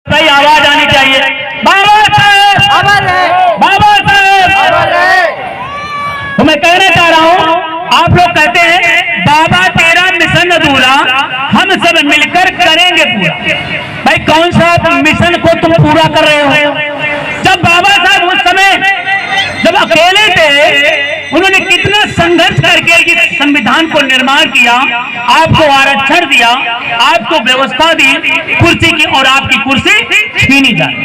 भाई आवाज आनी चाहिए। बाबा साहब, बाबा साहब। तो मैं कहना चाह रहा हूँ, आप लोग कहते हैं बाबा तेरा मिशन अधूरा, हम सब मिलकर करेंगे पूरा। भाई कौन सा मिशन को तुम पूरा कर रहे हो? जब बाबा साहब उस समय जब अकेले थे, उन्होंने कितना संघर्ष करके इस संविधान को निर्माण किया, आपको आरक्षण दिया, आपको व्यवस्था दी कुर्सी की, और आपकी कुर्सी छीनी जाती।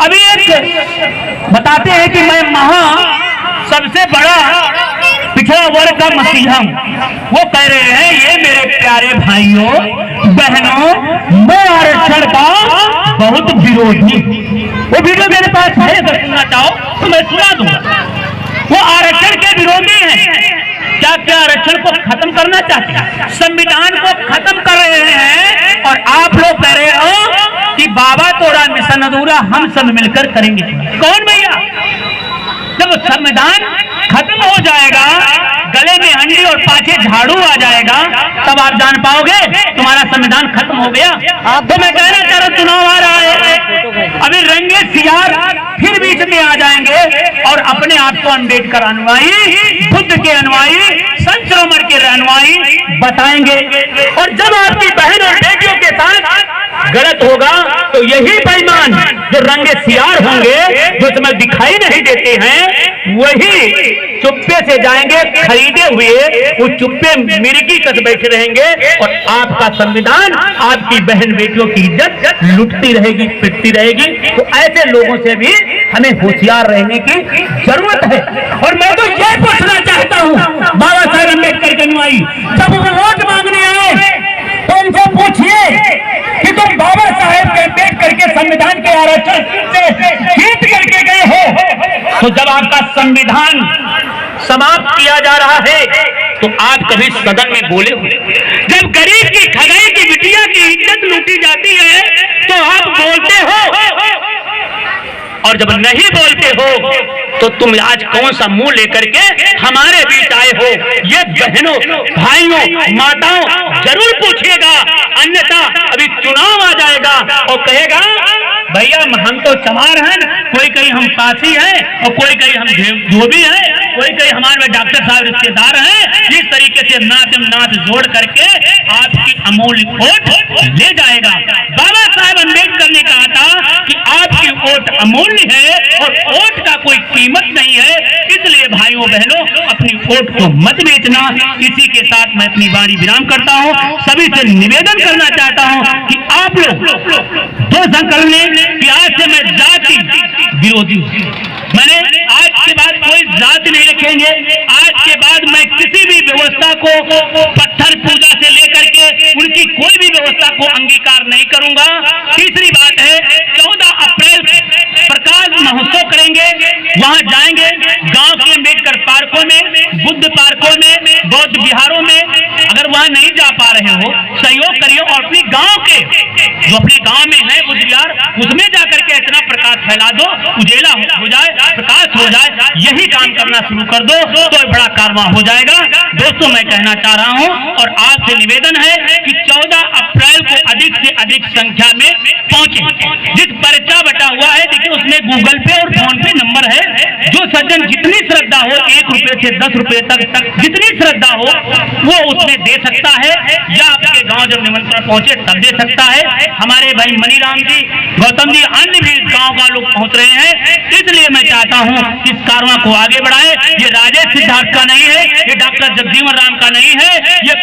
अभी एक बताते हैं कि मैं सबसे बड़ा पिछड़ा वर्ग का मसीहा हूं। वो कह रहे हैं, ये मेरे प्यारे भाइयों बहनों, मैं आरक्षण का बहुत विरोधी। वो वीडियो मेरे पास है, अगर सुनना चाहो तो मैं सुना दूंगा। वो आरक्षण के विरोधी हैं। क्या क्या आरक्षण को खत्म करना चाहते हैं, संविधान को खत्म कर रहे हैं, और आप लोग कह रहे हो कि बाबा तोड़ा मिशन अधूरा, हम सब मिलकर करेंगे। कौन भैया? जब संविधान खत्म हो जाएगा, गले में हंडी और पाछे झाड़ू आ जाएगा, तब आप जान पाओगे तुम्हारा संविधान खत्म हो गया। तो मैं कहना चाह रहा हूं, चुनाव आ रहा है, अभी रंगे सियार फिर बीच में आ जाएंगे और अपने आप को अम्बेडकर अनुयायी, बुद्ध के अनुयायी, संत शिरोमणि के अनुयायी बताएंगे। और जब आपकी बहन और बेटियों के साथ गलत होगा, तो यही बेईमान जो रंगे सियार होंगे, जो समय दिखाई नहीं देते हैं, वही चुप्पे से जाएंगे खरीदे हुए, वो चुप्पे मिर्गी कस बैठे रहेंगे, और आपका संविधान, आपकी बहन बेटियों की इज्जत लुटती रहेगी, पिटती रहेगी। तो ऐसे लोगों से भी हमें होशियार रहने की जरूरत है। और मैं तो ये पूछना चाहता हूँ बाबा साहेब अम्बेडकर के अनुयायी, जब वो वोट मांगने आए तो उनसे पूछिए कि तुम बाबा साहेब के अम्बेडकर के संविधान के आरक्षण से जीत करके गए हो, तो जब आपका संविधान समाप्त किया जा रहा है तो आप कभी सदन में बोले हो? जब गरीब की खगाई की बिटिया की इज्जत लूटी जाती है तो आप बोलते हो, और जब नहीं बोलते हो तो तुम आज कौन सा मुंह लेकर के हमारे बीच आए हो? ये बहनों, भाइयों, माताओं जरूर पूछिएगा, अन्यथा अभी चुनाव आ जाएगा और कहेगा भैया हम तो चमार हैं, कोई कहीं हम पासी हैं, और कोई कहीं हम धोबी हैं, कोई कहीं हमारे डॉक्टर साहब रिश्तेदार हैं। इस तरीके से नात जोड़ करके आपकी अमूल्य वोट ले जाएगा। बाबा साहेब अम्बेडकर ने कहा था कि आपकी वोट अमूल्य है और वोट का कोई कीमत नहीं है, इसलिए भाइयों बहनों अपनी वोट को मत बेचना। इसी के साथ मैं अपनी बारी विराम करता हूँ। सभी से निवेदन करना चाहता हूँ कि आप लोग दो संकल्प लें कि आज से मैं जाति विरोधी हूँ। मैंने आज के बाद कोई जाति नहीं रखेंगे। आज के बाद मैं किसी भी व्यवस्था को, पत्थर पूजा से लेकर के उनकी कोई भी व्यवस्था को अंगीकार नहीं करूंगा। तीसरी बात है, 14 अप्रैल प्रकाश महोत्सव करेंगे, वहां जाएंगे गांव के अम्बेडकर पार्कों में, बुद्ध पार्कों में, बौद्ध विहारों में। अगर वहां नहीं जा पा रहे हो, सहयोग करिए और अपनी गांव के जो अपने गांव में है बुद्ध विहार, उसमें जाकर के इतना प्रकाश फैला दो, उजेला हो जाए, प्रकाश हो जाए। यही काम करना शुरू कर दो तो बड़ा कारवां हो जाएगा। दोस्तों मैं कहना चाह रहा हूं और आपसे निवेदन है कि 14 अप्रैल को अधिक से अधिक संख्या में पहुंचे। जिस पर्चा बटा हुआ है देखिए, उसमें गूगल पे और फोन पे नंबर है। जो सज्जन जितनी श्रद्धा हो, 1 रुपए से 10 रुपए तक जितनी श्रद्धा हो वो उसमें दे सकता है, या आपके गांव जब निमंत्रण पहुंचे तब दे सकता है। हमारे भाई मनीराम जी, गौतम जी, अन्य भी गांव का लोग पहुंच रहे हैं। इसलिए मैं चाहता हूं कि इस कारवां को आगे बढ़ाए। ये राजेश सिद्धार्थ का नहीं है, ये डॉक्टर जगजीवन राम का नहीं है, ये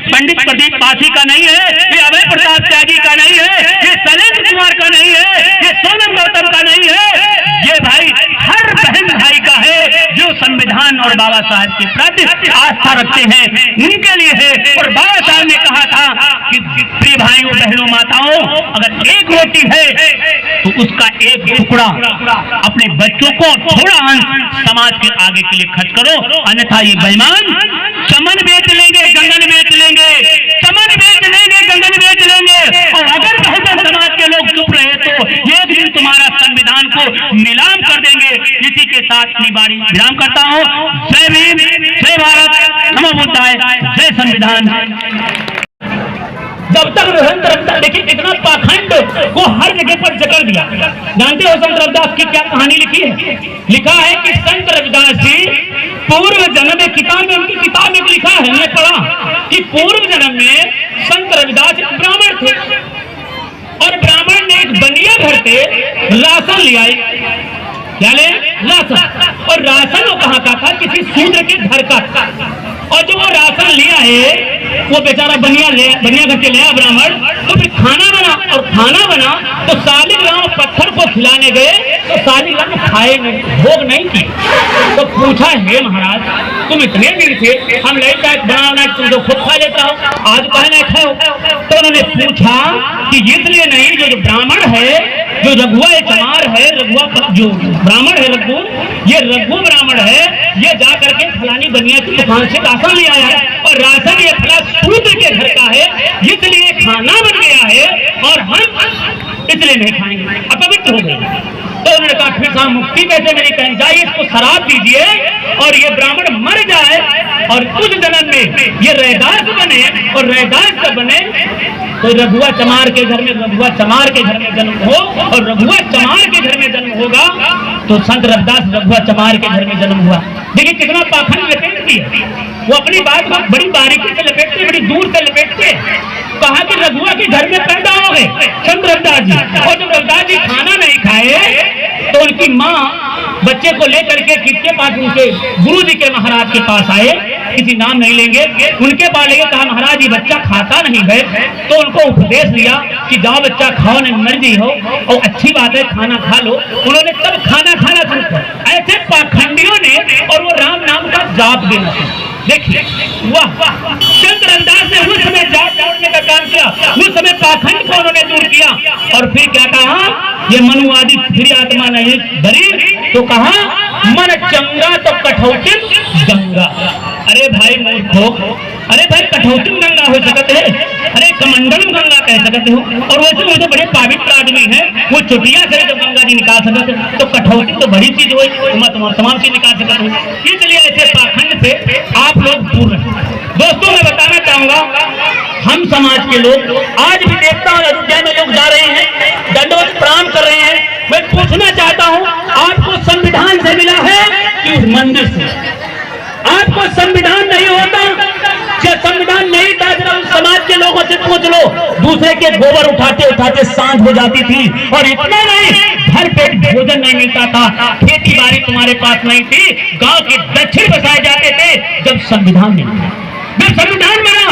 पंडित प्रदीप पासी का नहीं है, ये अभय प्रताप त्यागी का नहीं है, ये शैलेंद्र कुमार का नहीं है, ये सोनम गौतम का नहीं है। ये भाई हर बहन भाई का है जो संविधान और बाबा साहब के प्रति आस्था रखते हैं, उनके लिए है। और बाबा साहब ने कहा था कि प्रिय भाइयों बहनों माताओं, अगर एक रोटी है तो उसका एक टुकड़ा अपने बच्चों को, थोड़ा अंश समाज के आगे के लिए खर्च करो, अन्यथा ये बेईमान चमन बेच लेंगे, गंगन बेच लेंगे, चमन बेच लेंगे, गंगन बेच लेंगे। और अगर बहुजन समाज के लोग चुप रहे तो एक दिन तुम्हारा संविधान को नीलाम कर देंगे। इसी के साथ अपनी बारी विराम करता हूँ। जय भीम, जय भारत, नमो बुद्धाय, जय संविधान। जब तक संत रविदास, देखिए कितना पाखंड को हर जगह पर जकड़ दिया। जानते हो संत रविदास की क्या कहानी लिखी है? लिखा है कि संत रविदास जी पूर्व जन्म में, किताब में, उनकी किताब में लिखा है, हमने पढ़ा कि पूर्व जन्म में संत रविदास एक ब्राह्मण थे और ब्राह्मण ने एक बनिया घर पे राशन ले आए। क्या ले? राशन। और राशन वो कहाँ का था? किसी शूद्र के घर का था। और जो वो राशन लिया है वो बेचारा बनिया घर के लिया ब्राह्मण, तो फिर खाना बना, और खाना बना तो सालिग्राम पत्थर को खिलाने गए तो सालिग्राम खाए नहीं, भोग नहीं किए। तो पूछा, हे महाराज तुम इतने दिन से हम नहीं चाहे बनाना, तुम तो खुद खा लेता हो, आज कहे नहीं खाओ। तो उन्होंने पूछा कि इसलिए नहीं, जो ब्राह्मण है, जो रघुआ चमार है, रघुआ जो ब्राह्मण है रघु, ये रघु ब्राह्मण है, ये जा करके फलानी बनिया की दुकान से राशन ले आया है और राशन ये फला शूद्र के घर का है, इसलिए खाना बन गया है और हम इसलिए नहीं खाएंगे, अपवित्र हो गए। तो उन्होंने कहा फिर साहब मुक्ति कैसे मेरी? कहीं जाइए, इसको शराब दीजिए और ये ब्राह्मण मर जाए और कुछ जन्म में ये रैदास बने, और रैदास जब बने तो रघुआ चमार के घर में, रघुआ चमार के घर में जन्म हो, और रघुआ चमार के घर में जन्म होगा तो संत रविदास रघुआ चमार के घर में जन्म हुआ। देखिए कितना पाखंड लपेट दिया। वो अपनी बात को बड़ी बारीकी से लपेटते, बड़ी दूर से लपेटते। कहा कि रघुआ के घर में पैदा हो गए संत रविदास जी, और जब रविदास जी खाना नहीं खाए तो उनकी माँ बच्चे को लेकर के किसके पास? उनके गुरु जी के महाराज के पास आए, किसी नाम नहीं लेंगे, उनके पास लेके कहा महाराज ये बच्चा खाता नहीं है। तो उनको उपदेश दिया कि जाओ बच्चा खाओ, नहीं मर्जी हो और अच्छी बात है खाना खा लो। उन्होंने तब खाना खाना शुरू किया। ऐसे पाखंडियों ने, और वो राम नाम का जाप देना। देखिए वाह, संत रविदास ने उस समय जाप जोड़ने का काम किया, उस समय पाखंड को उन्होंने दूर किया। और फिर क्या कहा? ये मनु आदि फिर आत्मा नहीं धरी, तो कहा मन चंगा तो कठौतिन गंगा। अरे भाई मूर्खो, अरे भाई कठौतिन गंगा हो सकते है, अरे कमंडलम गंगा कह सकते हो, और वैसे वो तो बड़े पवित्र आदमी है, वो चुटिया से जब गंगा जी निकाल सकते तो कठौती तो बड़ी चीज हुई, तमाम चीज निकाल सकते हो। इसलिए ऐसे पाखंड से आप लोग दूर रहे। दोस्तों मैं बताना चाहूंगा, हम समाज के लोग आज भी देखता हूँ अयोध्या में लोग जा रहे हैं, दंडवत प्रणाम कर रहे हैं। मैं पूछना चाहता हूँ, आपको संविधान से मिला है कि उस मंदिर से? आपको संविधान नहीं होता, जब संविधान नहीं था जरा उस समाज के लोगों से पूछ लो, दूसरे के गोबर उठाते उठाते सांझ हो जाती थी, और इतना नहीं भर पेट भोजन नहीं मिलता था, खेती बाड़ी तुम्हारे पास नहीं थी, गांव के दक्षिण बसाए जाते थे। जब संविधान नहीं था, जब संविधान बना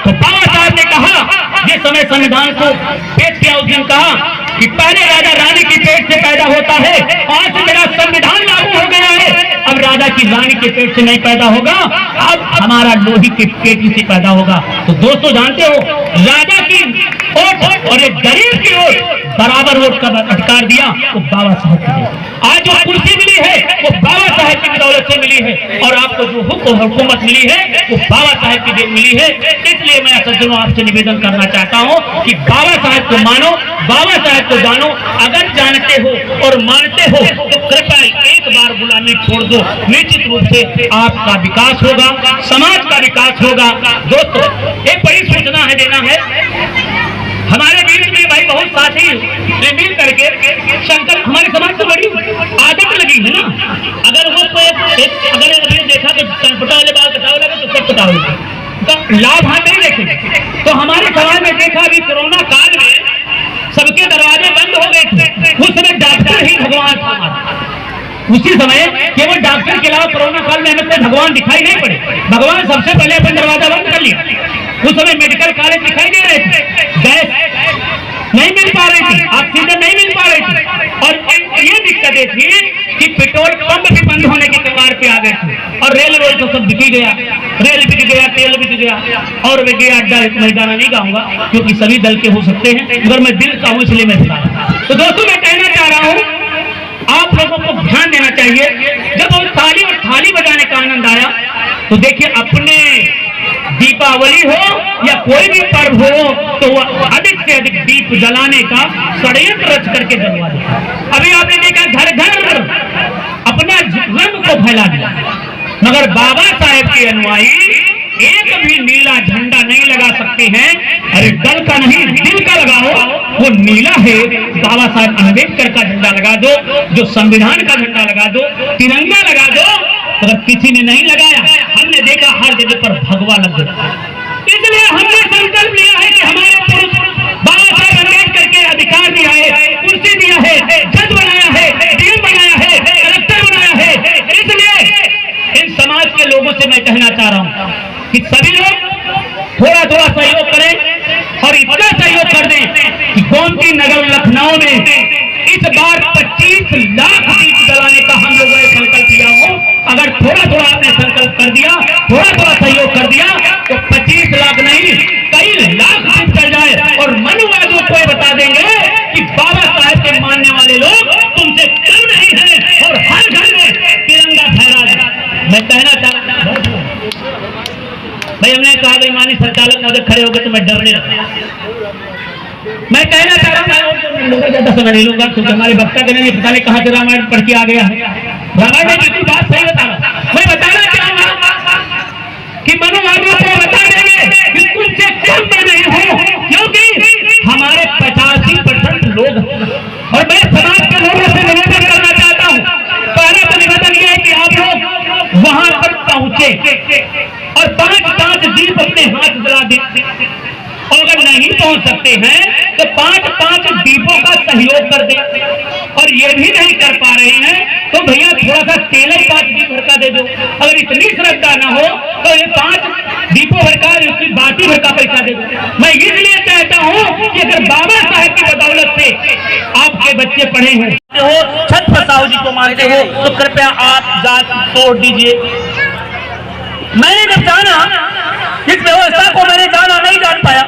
तो बाबा साहब ने कहा, जिस समय संविधान को पेश किया उस दिन कहा कि पहले राजा रानी की पेट से पैदा होता है, आज से मेरा संविधान लागू हो गया है, अब राजा की रानी के पेट से नहीं पैदा होगा, अब हमारा लोही के पेट से पैदा होगा। तो दोस्तों जानते हो, राजा की वोट और एक गरीब की वोट बराबर वोट का अधिकार दिया वो बाबा साहब की। आज जो कुर्सी मिली है वो बाबा साहब की बदौलत से मिली है, और आपको जो हुकूमत मिली है वो बाबा साहब की मिली है। इसलिए मैं सज्जनों आपसे निवेदन करना चाहता हूँ कि बाबा साहब को मानो, बाबा साहब को जानो। अगर जानते हो और मानते हो तो कृपया एक बार गुलामी छोड़ दो, निश्चित रूप से आपका विकास होगा, समाज का विकास होगा। दोस्तों एक बड़ी सूचना है देना है, हमारे बीच में भाई बहुत साथी मिल करके संकल्प, हमारे समाज को बड़ी आदत लगी है ना, अगर वो अगर अभी देखा कि कनपटा वाले बाल कटाव लगे तो सब कटाव तो लाभ हम नहीं देखेंगे। तो हमारे समाज में देखा अभी कोरोना काल में सबके दरवाजे बंद हो गए थे, उस समय डॉक्टर ही भगवान था। उसी समय केवल डॉक्टर के अलावा कोरोना काल में हमें भगवान दिखाई नहीं पड़े। भगवान सबसे पहले अपना दरवाजा बंद कर लिया। उस समय मेडिकल कॉलेज दिखाई दे रहे थे, गैस नहीं मिल पा रही थी, ऑक्सीजन नहीं मिल पा रही थी, और ये दिक्कतें थी कि पेट्रोल पंप भी बंद होने के कगार पे आ गए थे, और रेल रोड तो सब बिक गया, रेल बिक गया, तेल बिक गया, और वे गया अड्डा। मैं गाना नहीं गाऊंगा क्योंकि सभी दल के हो सकते हैं, मगर मैं दिल का हूँ इसलिए मैं बता रहा हूँ। तो दोस्तों मैं कहना चाह रहा हूँ आप लोगों को ध्यान देना चाहिए। जब वो ताली और थाली बजाने का आनंद आया तो देखिए, अपने दीपावली हो या कोई भी पर्व हो तो वह अधिक से अधिक दीप जलाने का षड्यंत्र रच करके जलवा दिया। अभी आपने देखा घर घर अपना रंग को फैला दिया, मगर बाबा साहेब के अनुयायी एक भी नीला झंडा नहीं लगा सकते हैं। अरे दल का नहीं, दिल का लगाओ, वो नीला है। बाबा साहब अम्बेडकर का झंडा लगा दो, जो संविधान का झंडा लगा दो, तिरंगा लगा दो। अगर किसी ने नहीं लगाया, हमने देखा हर जगह पर भगवा लग गया। इसलिए हमने संकल्प लिया है कि हमारे पुरुष बाबा साहब अम्बेडकर के अधिकार दिया है, कुर्सी दिया है, जज बनाया है, डीएम बनाया है, कलेक्टर बनाया है। इसलिए इन समाज के लोगों से मैं कहना चाह रहा हूं कि सभी लोग थोड़ा थोड़ा सहयोग करें और इतना सहयोग कर दें कि गोमती नगर लखनऊ में इस बार 25 लाख दीप जलाने का हम लोगों ने संकल्प लिया हो। अगर थोड़ा थोड़ा आपने संकल्प कर दिया, थोड़ा थोड़ा सहयोग कर दिया, तो 25 लाख नहीं कई लाख दीप जल जाए। और मनुवादियों को बता देंगे कि बाबा साहब के मानने वाले लोग तुमसे कम नहीं है और हर घर में तिरंगा फहरा दे। मैं कहना चाहता हूं भाई, हमने कहा बेईमानी संचालक महोदय खड़े हो गए तो मैं डरने लगा। मैं कहना चाह रहा हूँ, ज्यादा समय नहीं लूंगा क्योंकि हमारे वक्ता के नहीं पता नहीं कहाँ से रामायण पढ़ के आ गया है। रामायण में बिल्कुल बात सही बता रहा हूँ। मैं बताना चाहूंगा कि मनुवादियों को बता देंगे बिल्कुल से कम में नहीं हो, क्योंकि हमारे 85% लोग और मैं समाज के लोगों से निवेदन करना चाहता हूँ। पहले तो निवेदन यह है कि आप लोग वहां पर पहुंचे और 5-5 दीप अपने हाथ जला दें। और अगर नहीं पहुंच सकते हैं तो 5-5 दीपों का सहयोग कर दें। और ये भी नहीं कर पा रहे हैं तो भैया थोड़ा सा तेल 5 दीप भर का दे दो। अगर इतनी श्रद्धा ना हो तो ये 5 दीपों भर का उसकी बाकी भर का पैसा दे दो। मैं इसलिए चाहता हूं कि अगर बाबा साहब की बदौलत से आपके बच्चे पढ़े हैं हो, छत्रपति साहू जी को मानते हो, तो कृपया आप जात तोड़ दीजिए। मैंने जब जाना इस व्यवस्था को, मैंने जाना नहीं जान पाया।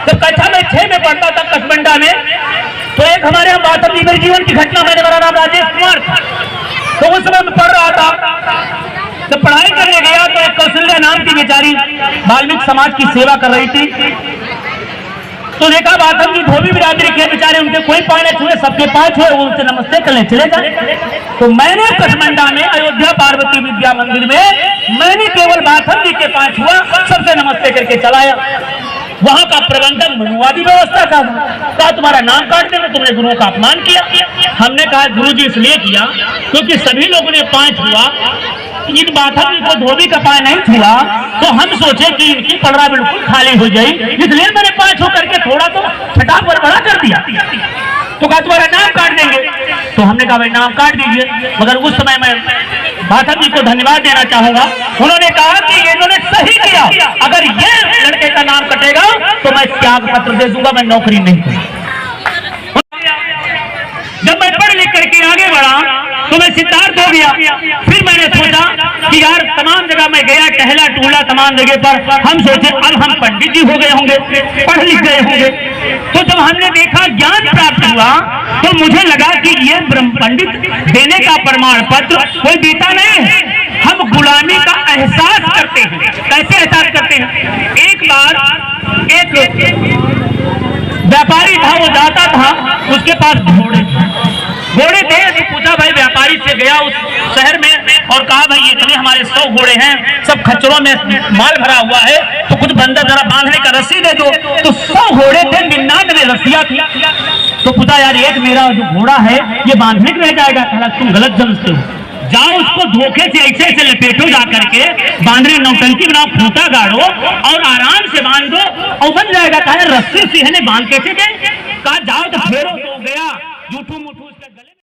जब कक्षा में 6 में पढ़ता था कसबंडा में, तो एक हमारे यहाँ माता जी मेरे जीवन की घटना, मैंने मेरा नाम राजेश कुमार था, तो उस समय मैं पढ़ रहा था। जब पढ़ाई करने गया तो एक कौशल्या नाम की बेचारी वाल्मीकि समाज की सेवा कर रही थी। तो देखा बाथम जी धोबी बिरादरी के बेचारे, उनके कोई पाँव नहीं छुए, सबके पाँव छुए, वो उनसे नमस्ते कर ले चले जाए। तो मैंने कसमंडा में अयोध्या पार्वती विद्या मंदिर में मैंने केवल बाथम जी के पाँव छुआ, सबसे नमस्ते करके चलाया। वहां का प्रबंधक मनुवादी व्यवस्था का कहा तुम्हारा नाम काट देंगे, तुमने गुरुओं का अपमान किया। हमने कहा गुरुजी इसलिए किया क्योंकि सभी लोगों ने पाँव छुआ, इन बाथम जी को धोबी का पाँव नहीं छुआ, तो हम सोचे कि इनकी पलड़ा बिल्कुल खाली हो जाए, इसलिए मैंने पाँव छू करके थोड़ा तो फटाक बड़ा कर दिया। तो कहा तुम्हारा नाम काट देंगे। तो हमने कहा भाई नाम काट दीजिए, मगर उस समय मैं बाथम जी को धन्यवाद देना चाहूंगा। उन्होंने कहा कि इन्होंने सही किया, अगर ये लड़के का नाम कटेगा तो मैं त्याग पत्र दे दूंगा, मैं नौकरी नहीं करूंगा। जब मैं पढ़ लिख करके आगे बढ़ा तो मैं सिद्धार्थ हो गया। फिर मैंने सोचा कि यार तमाम जगह मैं गया, टहला टूला तमाम जगह पर, हम सोचे अब हम पंडित जी हो गए होंगे, पढ़ लिख गए होंगे। तो जब हमने देखा ज्ञान प्राप्त हुआ तो मुझे लगा कि ये ब्रह्म पंडित देने का प्रमाण पत्र कोई देता नहीं है, हम गुलामी का एहसास करते हैं। कैसे एहसास करते हैं? एक बार एक व्यापारी था, वो जाता था, उसके पास घोड़े थे। तो पूछा भाई, व्यापारी से गया उस शहर में और कहा भाई इतने हमारे 100 घोड़े हैं, सब खच्चरों में माल भरा हुआ है, तो कुछ बंदर जरा बांधने का रस्सी दे दो। तो 100 घोड़े थे, 99 रस्सियां थी। तो पूछा यार एक मेरा जो घोड़ा है ये बांधने के रह जाएगा। कहा तुम गलत समझते हो, जाओ उसको धोखे से ऐसे लपेटो, जा करके बांधने नौटंकी बनाओ, खूंटा गाड़ो और आराम से बांध दो और बन जाएगा। कहा रस्सी से बांध कैसे गए? कहा जाओ तो फेरो तो गया, जूठू मुठू